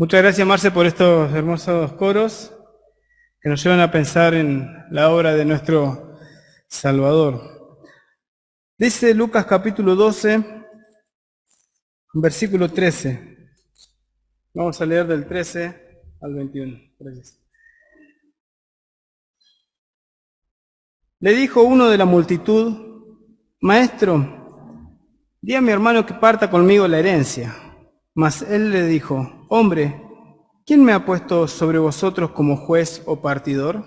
Muchas gracias, Marce, por estos hermosos coros que nos llevan a pensar en la obra de nuestro Salvador. Dice Lucas capítulo 12, versículo 13. Vamos a leer del 13 al 21. Gracias. Le dijo uno de la multitud: Maestro, di a mi hermano que parta conmigo la herencia. Mas él le dijo: Hombre, ¿quién me ha puesto sobre vosotros como juez o partidor?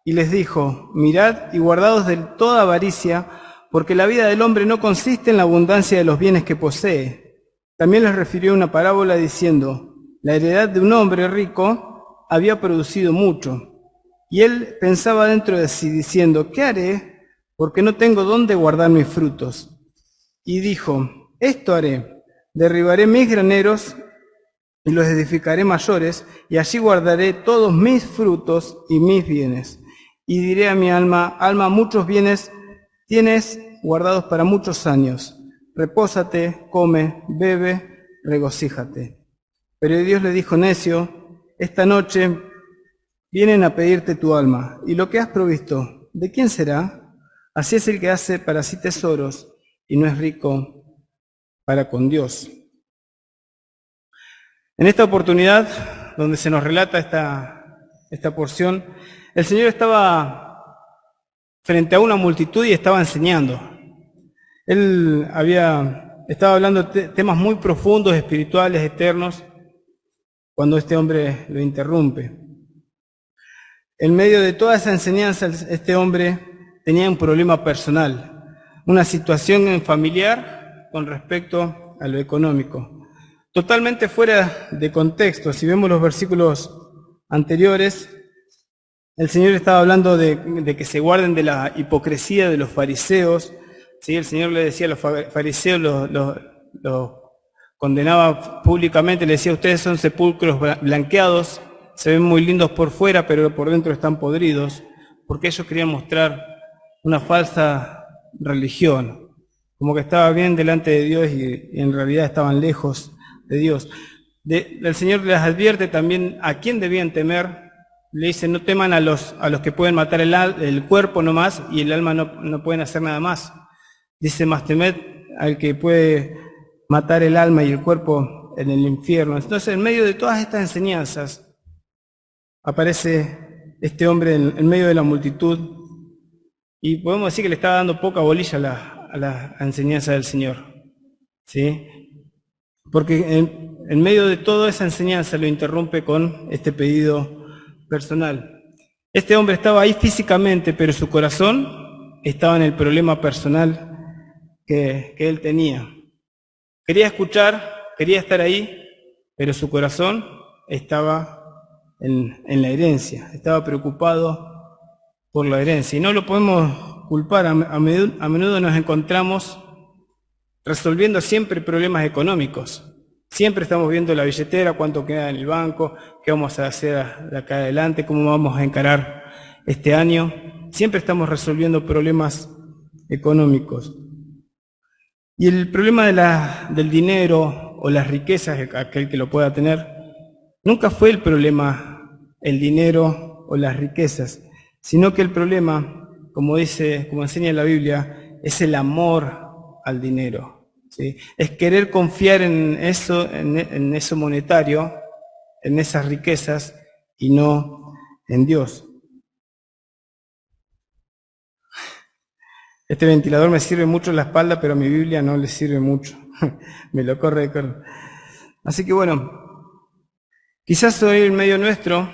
Y les dijo: Mirad y guardaos de toda avaricia, porque la vida del hombre no consiste en la abundancia de los bienes que posee. También les refirió una parábola diciendo: La heredad de un hombre rico había producido mucho. Y él pensaba dentro de sí, diciendo: ¿Qué haré? Porque no tengo dónde guardar mis frutos. Y dijo: Esto haré: derribaré mis graneros y los edificaré mayores, y allí guardaré todos mis frutos y mis bienes. Y diré a mi alma: Alma, muchos bienes tienes guardados para muchos años. Repósate, come, bebe, regocíjate. Pero Dios le dijo: Necio, esta noche vienen a pedirte tu alma, y lo que has provisto, ¿de quién será? Así es el que hace para sí tesoros y no es rico para con Dios. En esta oportunidad, donde se nos relata esta porción, el Señor estaba frente a una multitud y estaba enseñando. Él estaba hablando de temas muy profundos, espirituales, eternos, cuando este hombre lo interrumpe. En medio de toda esa enseñanza, este hombre tenía un problema personal, una situación familiar con respecto a lo económico, totalmente fuera de contexto. Si vemos los versículos anteriores, el Señor estaba hablando de que se guarden de la hipocresía de los fariseos. ¿Sí? El Señor le decía a los fariseos, los condenaba públicamente, le decía: ustedes son sepulcros blanqueados, se ven muy lindos por fuera, pero por dentro están podridos, porque ellos querían mostrar una falsa religión, como que estaba bien delante de Dios y en realidad estaban lejos de Dios. El Señor les advierte también a quién debían temer. Le dice: no teman a los que pueden matar el cuerpo nomás, y el alma no pueden hacer nada más. Dice: más temed al que puede matar el alma y el cuerpo en el infierno. Entonces, en medio de todas estas enseñanzas, aparece este hombre en medio de la multitud, y podemos decir que le estaba dando poca bolilla a la enseñanza del Señor, ¿sí? Porque en medio de toda esa enseñanza lo interrumpe con este pedido personal. Este hombre estaba ahí físicamente, pero su corazón estaba en el problema personal que él tenía. Quería escuchar, quería estar ahí, pero su corazón estaba en la herencia, estaba preocupado por la herencia. Y no lo podemos culpar, a menudo nos encontramos resolviendo siempre problemas económicos. Siempre estamos viendo la billetera, cuánto queda en el banco, qué vamos a hacer de acá adelante, cómo vamos a encarar este año. Siempre estamos resolviendo problemas económicos. Y el problema del dinero o las riquezas, aquel que lo pueda tener, nunca fue el problema el dinero o las riquezas, sino que el problema, como enseña la Biblia, es el amor al dinero. ¿Sí? Es querer confiar en eso monetario, en esas riquezas, y no en Dios. Este ventilador me sirve mucho en la espalda, pero a mi Biblia no le sirve mucho. Me lo corre. Así que bueno, quizás hoy en medio nuestro,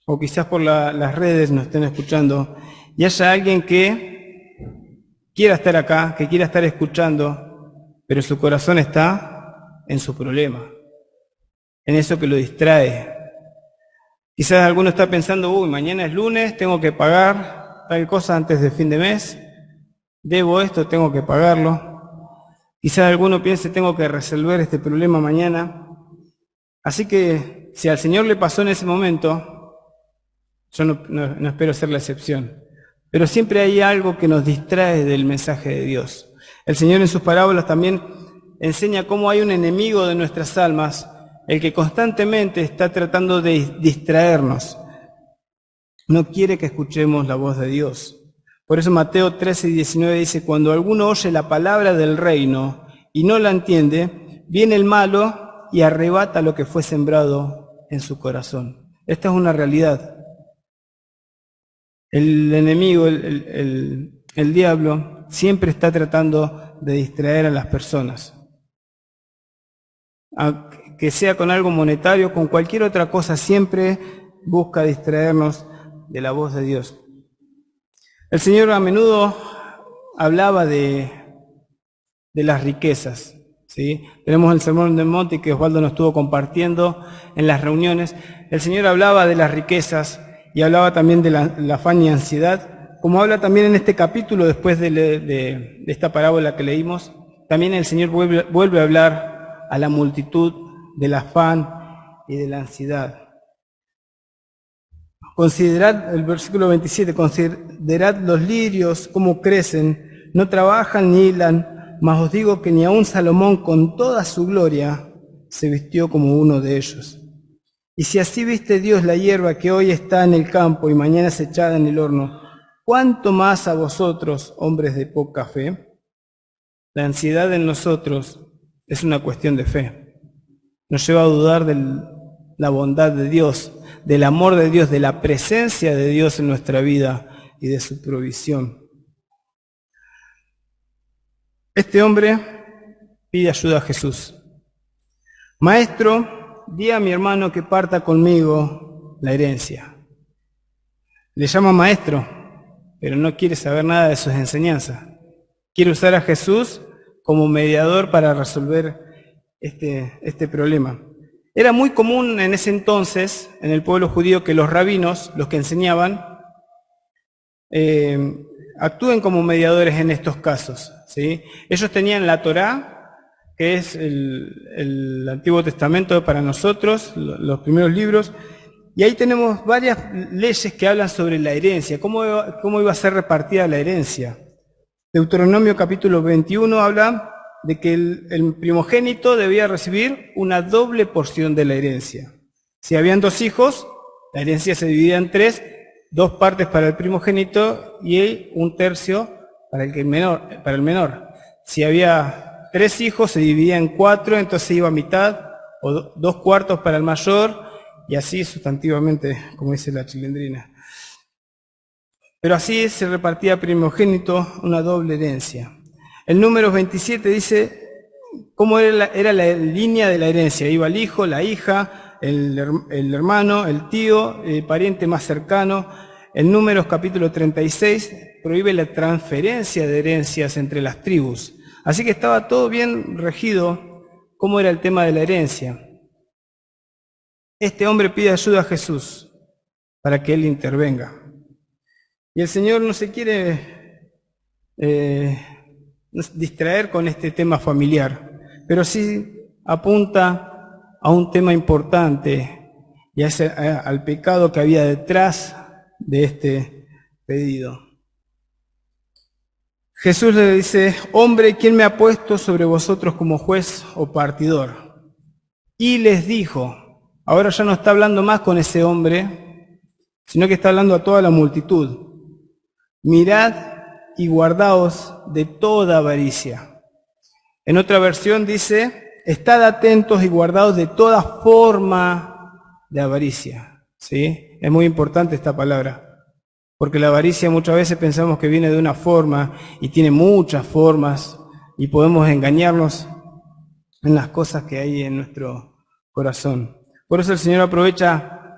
o quizás por las redes nos estén escuchando, y haya alguien que quiera estar acá, que quiera estar escuchando, pero su corazón está en su problema, en eso que lo distrae. Quizás alguno está pensando: mañana es lunes, tengo que pagar tal cosa antes de fin de mes, debo esto, tengo que pagarlo. Quizás alguno piense: tengo que resolver este problema mañana. Así que si al Señor le pasó en ese momento, yo no espero ser la excepción. Pero siempre hay algo que nos distrae del mensaje de Dios. El Señor en sus parábolas también enseña cómo hay un enemigo de nuestras almas el que constantemente está tratando de distraernos. No quiere que escuchemos la voz de Dios. Por eso Mateo 13:19 dice, cuando alguno oye la palabra del reino y no la entiende, viene el malo y arrebata lo que fue sembrado en su corazón. Esta es una realidad. El enemigo, el diablo, siempre está tratando de distraer a las personas. Que sea con algo monetario, con cualquier otra cosa, siempre busca distraernos de la voz de Dios. El Señor a menudo hablaba de las riquezas, ¿sí? Tenemos el Sermón del Monte que Osvaldo nos estuvo compartiendo en las reuniones. El Señor hablaba de las riquezas y hablaba también de la afán y ansiedad, como habla también en este capítulo después de esta parábola que leímos. También el Señor vuelve a hablar a la multitud del afán y de la ansiedad. Considerad, el versículo 27, considerad los lirios, cómo crecen, no trabajan ni hilan, mas os digo que ni aun Salomón con toda su gloria se vistió como uno de ellos. Y si así viste Dios la hierba que hoy está en el campo y mañana es echada en el horno, ¿cuánto más a vosotros, hombres de poca fe? La ansiedad en nosotros es una cuestión de fe. Nos lleva a dudar de la bondad de Dios, del amor de Dios, de la presencia de Dios en nuestra vida y de su provisión. Este hombre pide ayuda a Jesús. Maestro, di a mi hermano que parta conmigo la herencia. Le llama maestro, pero no quiere saber nada de sus enseñanzas. Quiere usar a Jesús como mediador para resolver este problema. Era muy común en ese entonces, en el pueblo judío, que los rabinos, los que enseñaban, actúen como mediadores en estos casos, ¿sí? Ellos tenían la Torá, que es el Antiguo Testamento para nosotros, los primeros libros, y ahí tenemos varias leyes que hablan sobre la herencia, cómo iba a ser repartida la herencia. Deuteronomio capítulo 21 habla de que el primogénito debía recibir una doble porción de la herencia. Si habían 2 hijos, la herencia se dividía en 3, 2 partes para el primogénito y 1/3 para el menor. Si había 3 hijos, se dividía en 4, entonces iba a mitad, o 2/4 para el mayor, y así sustantivamente, como dice la chilindrina. Pero así se repartía primogénito una doble herencia. El número 27 dice cómo era la línea de la herencia. Iba el hijo, la hija, el hermano, el tío, el pariente más cercano. El Números capítulo 36 prohíbe la transferencia de herencias entre las tribus. Así que estaba todo bien regido cómo era el tema de la herencia. Este hombre pide ayuda a Jesús para que él intervenga. Y el Señor no se quiere distraer con este tema familiar, pero sí apunta a un tema importante y al pecado que había detrás de este pedido. Jesús le dice, hombre, ¿quién me ha puesto sobre vosotros como juez o partidor? Y les dijo, ahora ya no está hablando más con ese hombre, sino que está hablando a toda la multitud. Mirad y guardaos de toda avaricia. En otra versión dice, estad atentos y guardaos de toda forma de avaricia. ¿Sí? Es muy importante esta palabra, porque la avaricia muchas veces pensamos que viene de una forma y tiene muchas formas y podemos engañarnos en las cosas que hay en nuestro corazón. Por eso el Señor aprovecha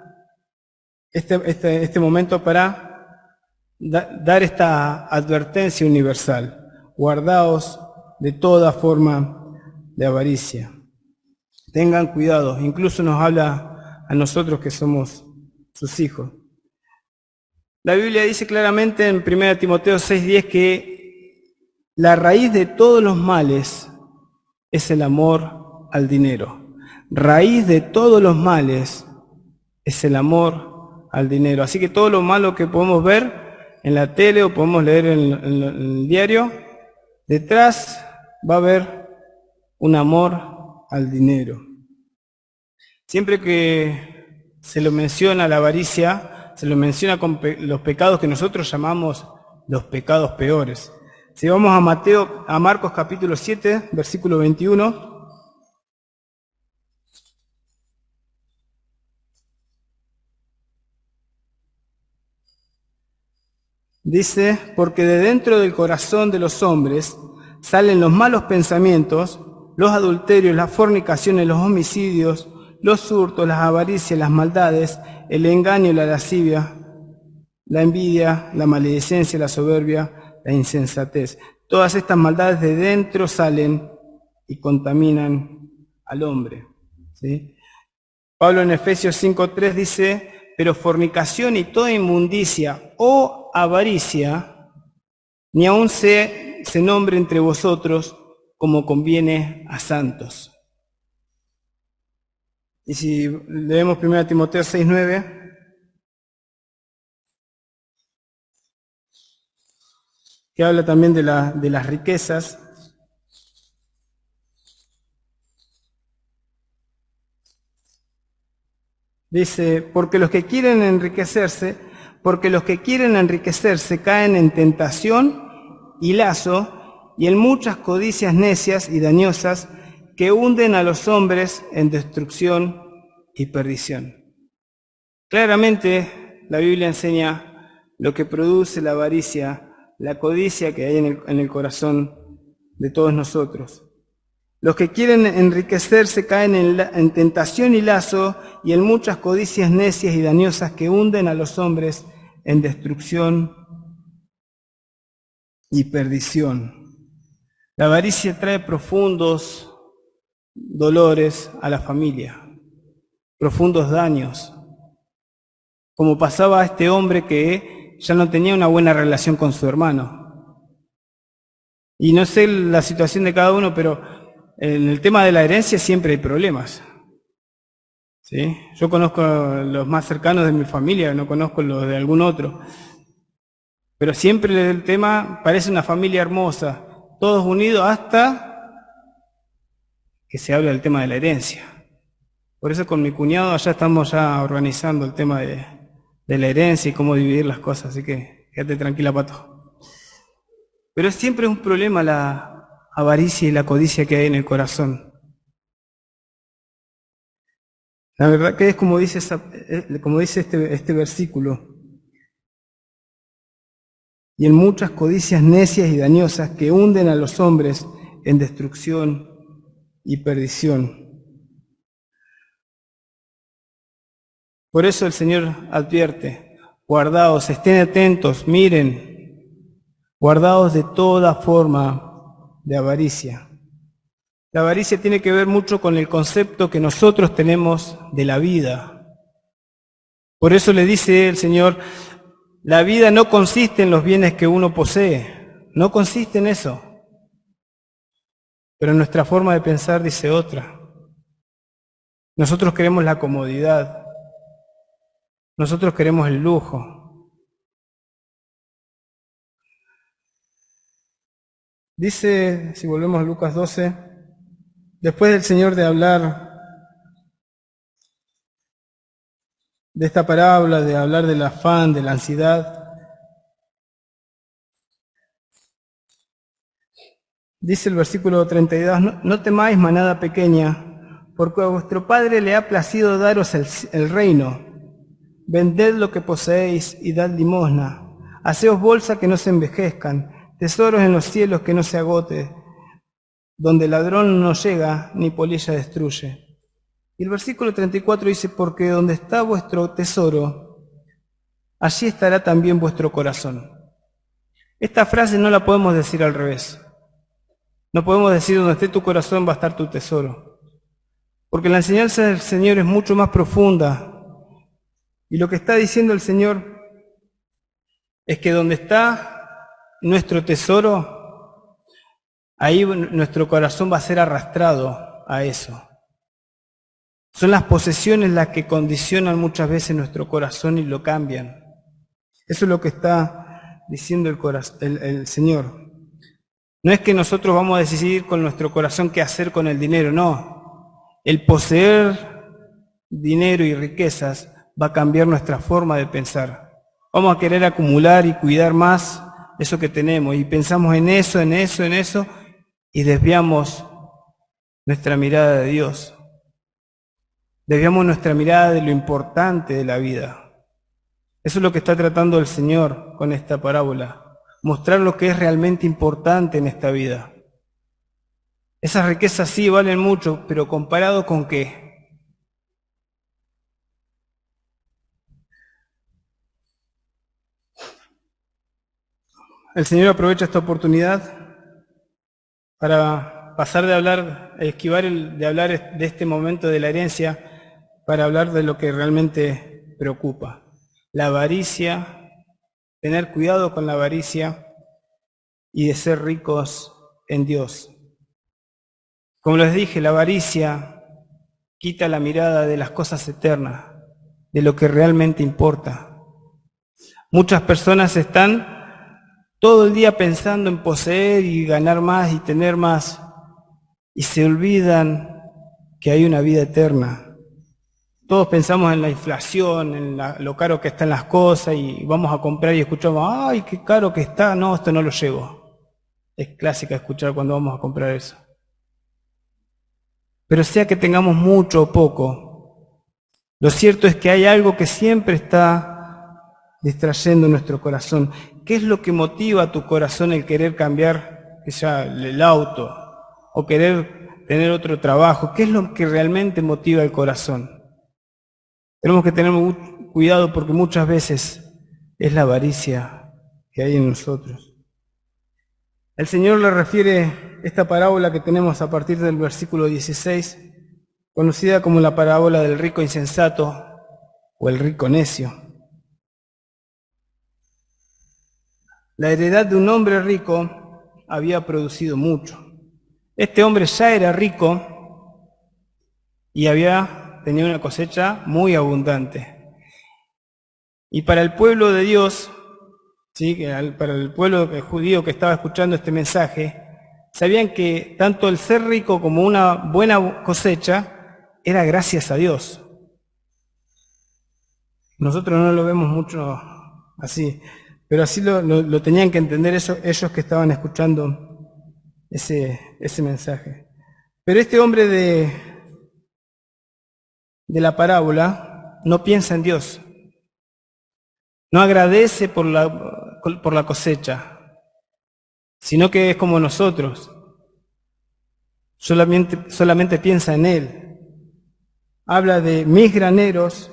este momento para dar esta advertencia universal. Guardaos de toda forma de avaricia. Tengan cuidado, incluso nos habla a nosotros que somos sus hijos. La Biblia dice claramente en 1 Timoteo 6:10 que la raíz de todos los males es el amor al dinero. Raíz de todos los males es el amor al dinero. Así que todo lo malo que podemos ver en la tele o podemos leer en el diario, detrás va a haber un amor al dinero. Siempre que se lo menciona la avaricia, se lo menciona con los pecados que nosotros llamamos los pecados peores. Si vamos a Marcos capítulo 7, versículo 21, dice, porque de dentro del corazón de los hombres salen los malos pensamientos, los adulterios, las fornicaciones, los homicidios, los hurtos, las avaricias, las maldades, el engaño, la lascivia, la envidia, la maledicencia, la soberbia, la insensatez. Todas estas maldades de dentro salen y contaminan al hombre. ¿Sí? Pablo en Efesios 5:3 dice, pero fornicación y toda inmundicia o avaricia, ni aun se nombre entre vosotros como conviene a santos. Y si leemos 1 Timoteo 6:9, que habla también de las riquezas, dice, porque los que quieren enriquecerse caen en tentación y lazo y en muchas codicias necias y dañosas que hunden a los hombres en destrucción y perdición. Claramente la Biblia enseña lo que produce la avaricia, la codicia que hay en el corazón de todos nosotros. Los que quieren enriquecerse caen en tentación y lazo y en muchas codicias necias y dañosas que hunden a los hombres en destrucción y perdición. La avaricia trae profundos dolores a la familia, profundos daños, como pasaba a este hombre que ya no tenía una buena relación con su hermano. Y no sé la situación de cada uno, pero en el tema de la herencia siempre hay problemas. ¿Sí? Yo conozco los más cercanos de mi familia, no conozco los de algún otro. Pero siempre el tema parece una familia hermosa, todos unidos hasta que se habla del tema de la herencia. Por eso con mi cuñado allá estamos ya organizando el tema de la herencia y cómo dividir las cosas, así que quédate tranquila, Pato. Pero siempre es un problema la avaricia y la codicia que hay en el corazón. La verdad que es como dice este versículo. Y en muchas codicias necias y dañosas que hunden a los hombres en destrucción y perdición. Por eso el Señor advierte, guardaos, estén atentos, miren, guardaos de toda forma de avaricia. La avaricia tiene que ver mucho con el concepto que nosotros tenemos de la vida. Por eso le dice el Señor, la vida no consiste en los bienes que uno posee, no consiste en eso. Pero nuestra forma de pensar dice otra. Nosotros queremos la comodidad, nosotros queremos el lujo. Dice, si volvemos a Lucas 12, después del Señor de hablar de esta parábola, de hablar del afán, de la ansiedad, dice el versículo 32, no temáis, manada pequeña, porque a vuestro Padre le ha placido daros el reino. Vended lo que poseéis y dad limosna. Haceos bolsas que no se envejezcan, tesoros en los cielos que no se agote, donde el ladrón no llega ni polilla destruye. Y el versículo 34 dice, porque donde está vuestro tesoro, allí estará también vuestro corazón. Esta frase no la podemos decir al revés. No podemos decir donde esté tu corazón va a estar tu tesoro. Porque la enseñanza del Señor es mucho más profunda. Y lo que está diciendo el Señor es que donde está nuestro tesoro, ahí nuestro corazón va a ser arrastrado a eso. Son las posesiones las que condicionan muchas veces nuestro corazón y lo cambian. Eso es lo que está diciendo el Señor. No es que nosotros vamos a decidir con nuestro corazón qué hacer con el dinero, no. El poseer dinero y riquezas, va a cambiar nuestra forma de pensar. Vamos a querer acumular y cuidar más eso que tenemos y pensamos en eso, en eso, en eso y desviamos nuestra mirada de Dios. Desviamos nuestra mirada de lo importante de la vida. Eso es lo que está tratando el Señor con esta parábola. Mostrar lo que es realmente importante en esta vida. Esas riquezas sí valen mucho, pero ¿comparado con qué? El Señor aprovecha esta oportunidad para pasar de hablar, esquivar de hablar de este momento de la herencia, para hablar de lo que realmente preocupa. La avaricia, tener cuidado con la avaricia y de ser ricos en Dios. Como les dije, la avaricia quita la mirada de las cosas eternas, de lo que realmente importa. Muchas personas están todo el día pensando en poseer y ganar más y tener más, y se olvidan que hay una vida eterna. Todos pensamos en la inflación, en lo caro que están las cosas, y vamos a comprar y escuchamos, ¡ay, qué caro que está! No, esto no lo llevo. Es clásica escuchar cuando vamos a comprar eso. Pero sea que tengamos mucho o poco, lo cierto es que hay algo que siempre está distrayendo nuestro corazón. ¿Qué es lo que motiva a tu corazón el querer cambiar quizá el auto o querer tener otro trabajo? ¿Qué es lo que realmente motiva el corazón? Tenemos que tener cuidado porque muchas veces es la avaricia que hay en nosotros. El Señor le refiere esta parábola que tenemos a partir del versículo 16, conocida como la parábola del rico insensato o el rico necio. La heredad de un hombre rico había producido mucho. Este hombre ya era rico y tenía una cosecha muy abundante. Y para el pueblo de Dios, ¿sí? Para el pueblo judío que estaba escuchando este mensaje, sabían que tanto el ser rico como una buena cosecha era gracias a Dios. Nosotros no lo vemos mucho así, pero así lo tenían que entender ellos que estaban escuchando ese mensaje. Pero este hombre de la parábola no piensa en Dios, no agradece por la cosecha, sino que es como nosotros, solamente piensa en Él. Habla de mis graneros,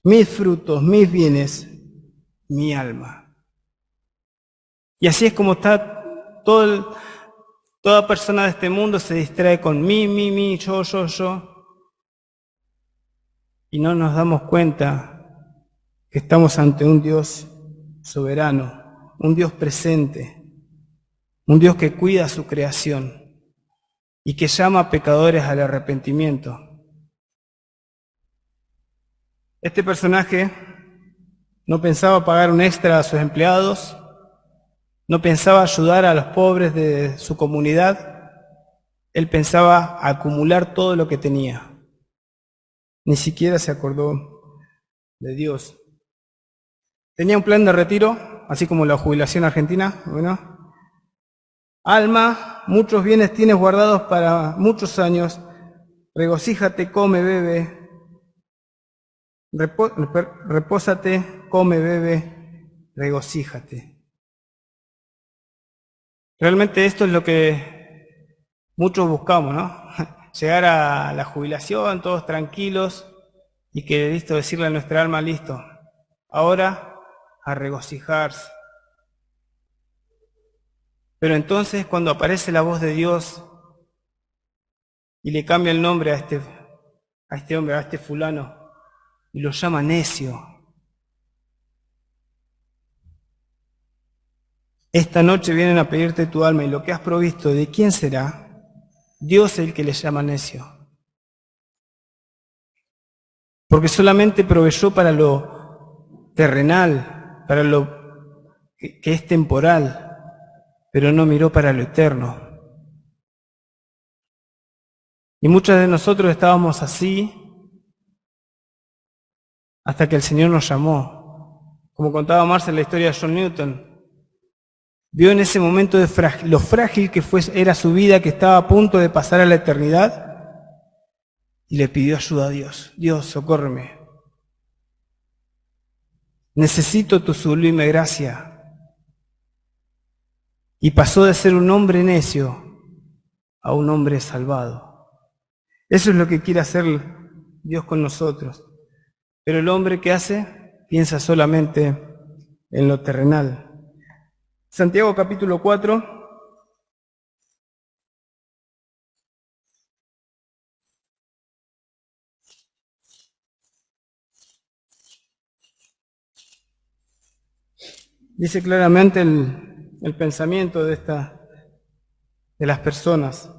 mis frutos, mis bienes, mi alma. Y así es como está toda persona de este mundo se distrae con mí, yo. Y no nos damos cuenta que estamos ante un Dios soberano, un Dios presente, un Dios que cuida su creación y que llama a pecadores al arrepentimiento. Este personaje no pensaba pagar un extra a sus empleados, no pensaba ayudar a los pobres de su comunidad, él pensaba acumular todo lo que tenía. Ni siquiera se acordó de Dios. Tenía un plan de retiro, así como la jubilación argentina. Bueno, alma, muchos bienes tienes guardados para muchos años, regocíjate, come, bebe, repósate, come, bebe, regocíjate. Realmente esto es lo que muchos buscamos, ¿no? Llegar a la jubilación, todos tranquilos, y que listo, decirle a nuestra alma, listo, ahora a regocijarse. Pero entonces cuando aparece la voz de Dios y le cambia el nombre a este hombre, a este fulano, y lo llama necio. Esta noche vienen a pedirte tu alma y lo que has provisto, ¿de quién será? Dios es el que le llama necio. Porque solamente proveyó para lo terrenal, para lo que es temporal, pero no miró para lo eterno. Y muchos de nosotros estábamos así, hasta que el Señor nos llamó. Como contaba Marcia en la historia de John Newton, vio en ese momento lo frágil que era su vida, que estaba a punto de pasar a la eternidad, y le pidió ayuda a Dios. Dios, socórreme. Necesito tu sublime gracia. Y pasó de ser un hombre necio a un hombre salvado. Eso es lo que quiere hacer Dios con nosotros. Pero el hombre que hace, piensa solamente en lo terrenal. Santiago capítulo 4. Dice claramente el pensamiento de las personas.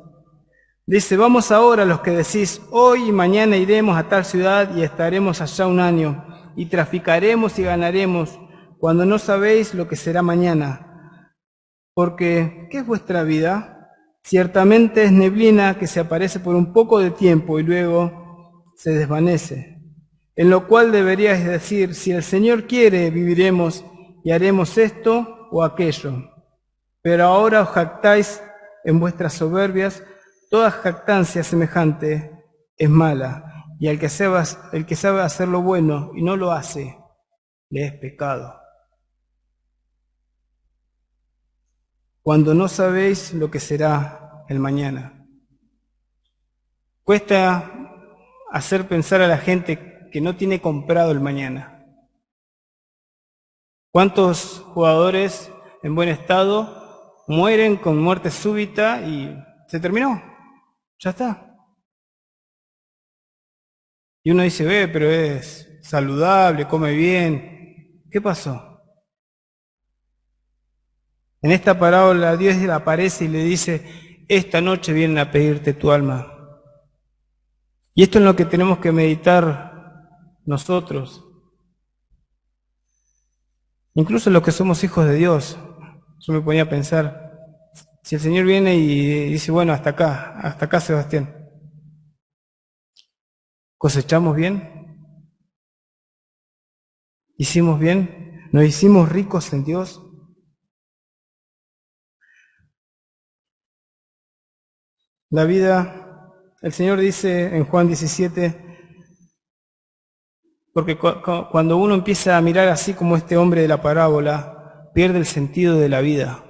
Dice, vamos ahora los que decís, hoy y mañana iremos a tal ciudad y estaremos allá un año, y traficaremos y ganaremos, cuando no sabéis lo que será mañana. Porque, ¿qué es vuestra vida? Ciertamente es neblina que se aparece por un poco de tiempo y luego se desvanece. En lo cual deberíais decir, si el Señor quiere, viviremos y haremos esto o aquello. Pero ahora os jactáis en vuestras soberbias. Toda jactancia semejante es mala, y el que sabe hacer lo bueno y no lo hace, le es pecado. Cuando no sabéis lo que será el mañana. Cuesta hacer pensar a la gente que no tiene comprado el mañana. ¿Cuántos jugadores en buen estado mueren con muerte súbita y se terminó? Ya está. Y uno dice, pero es saludable, come bien. ¿Qué pasó? En esta parábola Dios le aparece y le dice, esta noche vienen a pedirte tu alma. Y esto es lo que tenemos que meditar nosotros. Incluso los que somos hijos de Dios. Yo me ponía a pensar, si el Señor viene y dice, bueno, hasta acá Sebastián. ¿Cosechamos bien? ¿Hicimos bien? ¿Nos hicimos ricos en Dios? La vida, el Señor dice en Juan 17, porque cuando uno empieza a mirar así como este hombre de la parábola, pierde el sentido de la vida.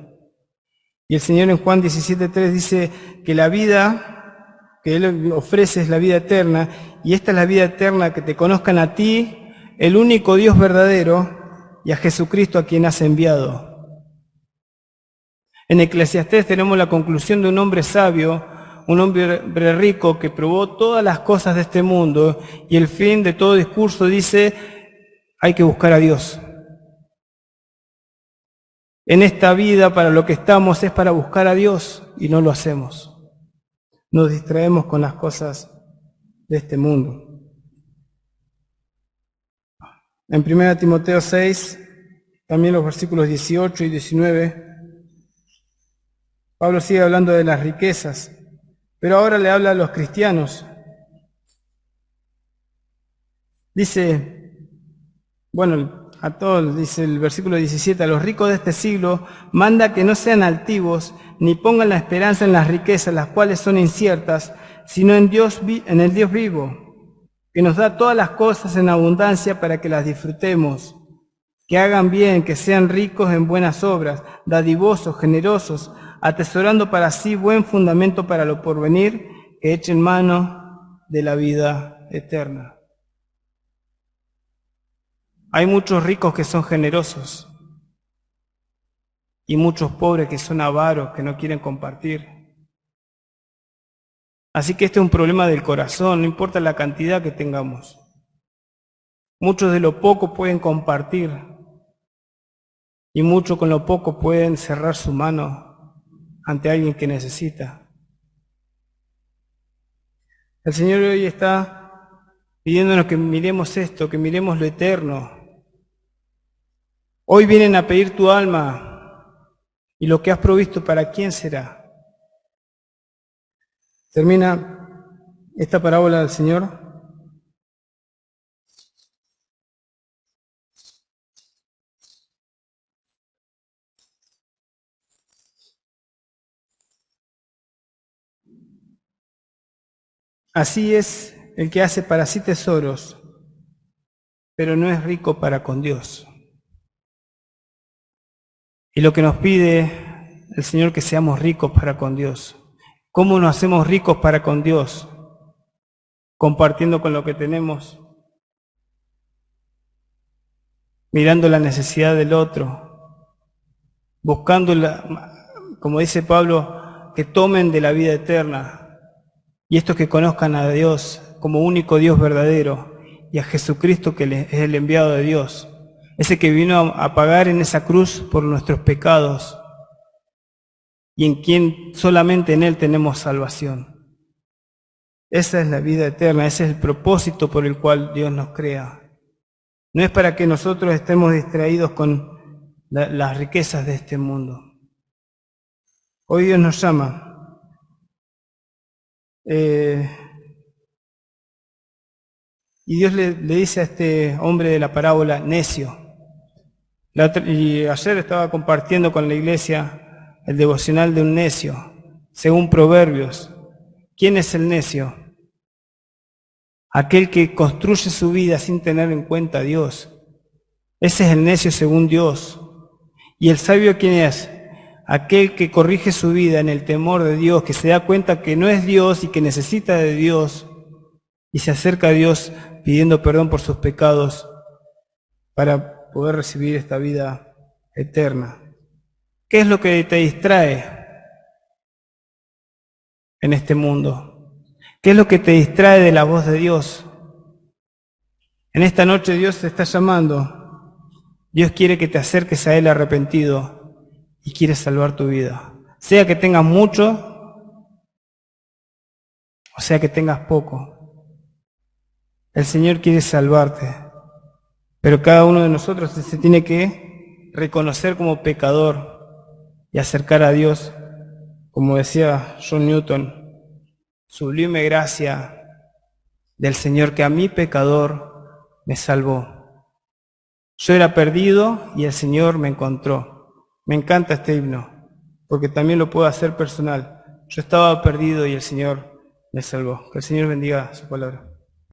Y el Señor en Juan 17:3 dice que la vida que Él ofrece es la vida eterna, y esta es la vida eterna, que te conozcan a ti, el único Dios verdadero, y a Jesucristo a quien has enviado. En Eclesiastés tenemos la conclusión de un hombre sabio, un hombre rico que probó todas las cosas de este mundo, y el fin de todo discurso dice, hay que buscar a Dios. En esta vida para lo que estamos es para buscar a Dios, y no lo hacemos. Nos distraemos con las cosas de este mundo. En 1 Timoteo 6, también los versículos 18 y 19, Pablo sigue hablando de las riquezas, pero ahora le habla a los cristianos. Dice, bueno, a todos, dice el versículo 17, a los ricos de este siglo manda que no sean altivos, ni pongan la esperanza en las riquezas, las cuales son inciertas, sino en el Dios vivo, que nos da todas las cosas en abundancia para que las disfrutemos, que hagan bien, que sean ricos en buenas obras, dadivosos, generosos, atesorando para sí buen fundamento para lo porvenir, que echen mano de la vida eterna. Hay muchos ricos que son generosos y muchos pobres que son avaros, que no quieren compartir. Así que este es un problema del corazón, no importa la cantidad que tengamos. Muchos de lo poco pueden compartir y muchos con lo poco pueden cerrar su mano ante alguien que necesita. El Señor hoy está pidiéndonos que miremos esto, que miremos lo eterno. Hoy vienen a pedir tu alma, y lo que has provisto, ¿para quién será? Termina esta parábola del Señor Así es el que hace para sí tesoros, pero no es rico para con Dios. Y lo que nos pide el Señor, que seamos ricos para con Dios. ¿Cómo nos hacemos ricos para con Dios? Compartiendo con lo que tenemos, mirando la necesidad del otro, buscando, como dice Pablo, que tomen de la vida eterna, y estos que conozcan a Dios como único Dios verdadero, y a Jesucristo, que es el enviado de Dios, ese que vino a pagar en esa cruz por nuestros pecados, y en quien solamente en Él tenemos salvación. Esa es la vida eterna, ese es el propósito por el cual Dios nos crea. No es para que nosotros estemos distraídos con las riquezas de este mundo. Hoy Dios nos llama. Y Dios le dice a este hombre de la parábola, necio. Y ayer estaba compartiendo con la iglesia el devocional de un necio, según Proverbios. ¿Quién es el necio? Aquel que construye su vida sin tener en cuenta a Dios. Ese es el necio según Dios. ¿Y el sabio quién es? Aquel que corrige su vida en el temor de Dios, que se da cuenta que no es Dios y que necesita de Dios, y se acerca a Dios pidiendo perdón por sus pecados para poder recibir esta vida eterna. ¿Qué es lo que te distrae en este mundo? ¿Qué es lo que te distrae de la voz de Dios? En esta noche Dios te está llamando. Dios quiere que te acerques a Él arrepentido y quiere salvar tu vida. Sea que tengas mucho o sea que tengas poco. El Señor quiere salvarte. Pero cada uno de nosotros se tiene que reconocer como pecador y acercar a Dios, como decía John Newton, sublime gracia del Señor que a mí pecador me salvó. Yo era perdido y el Señor me encontró. Me encanta este himno, porque también lo puedo hacer personal. Yo estaba perdido y el Señor me salvó. Que el Señor bendiga su palabra.